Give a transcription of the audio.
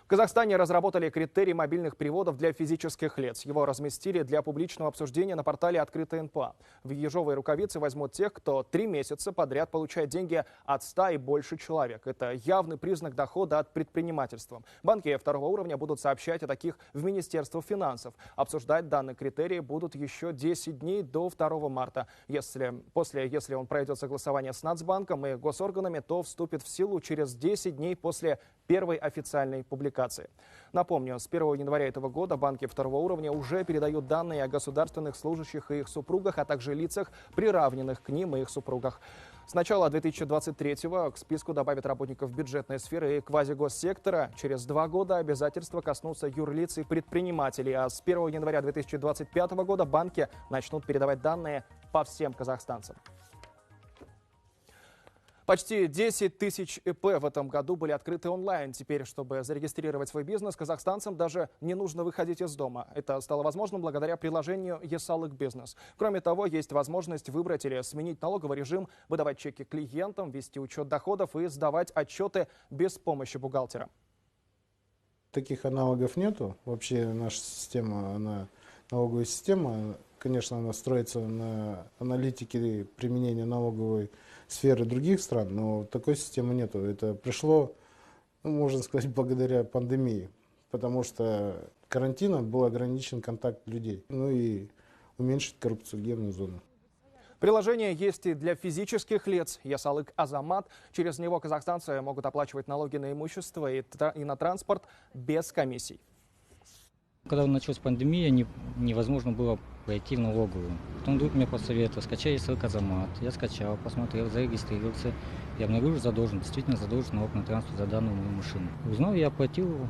В Казахстане разработали критерий мобильных переводов для физических лиц. Его разместили для публичного обсуждения на портале «Открытая НПА». В ежовые рукавицы возьмут тех, кто 3 месяца подряд получает деньги от 100 и больше человек. Это явный признак дохода от предпринимательства. Банки второго уровня будут сообщать о таких в Министерство финансов. Обсуждать данный критерий будут еще 10 дней до 2 марта. Если он пройдет согласование с Нацбанком и госорганами, то вступит в силу через 10 дней после первой официальной публикации. Напомню, с 1 января этого года банки второго уровня уже передают данные о государственных служащих и их супругах, а также лицах, приравненных к ним и их супругах. С начала 2023-го к списку добавят работников бюджетной сферы и квазигоссектора. Через 2 года обязательства коснутся юрлиц и предпринимателей. А с 1 января 2025 года банки начнут передавать данные по всем казахстанцам. Почти 10 тысяч ИП в этом году были открыты онлайн. Теперь, чтобы зарегистрировать свой бизнес, казахстанцам даже не нужно выходить из дома. Это стало возможным благодаря приложению «Ясалык Бизнес». Кроме того, есть возможность выбрать или сменить налоговый режим, выдавать чеки клиентам, вести учет доходов и сдавать отчеты без помощи бухгалтера. Таких аналогов нету. Вообще наша система, налоговая система, конечно, она строится на аналитике применения налоговой сферы других стран, но такой системы нету. Это пришло, можно сказать, благодаря пандемии, потому что карантином был ограничен контакт людей, ну и уменьшить коррупциогенную зону. Приложение есть и для физических лиц. Ясалык Азамат. Через него казахстанцы могут оплачивать налоги на имущество и на транспорт без комиссий. Когда началась пандемия, невозможно было пойти в налоговую. Потом друг мне посоветовал, скачай Ясалык Азамат. Я скачал, посмотрел, зарегистрировался. Я обнаружил задолженность, действительно задолжен налог на транспорт за данную мою машину. Узнал, я оплатил его.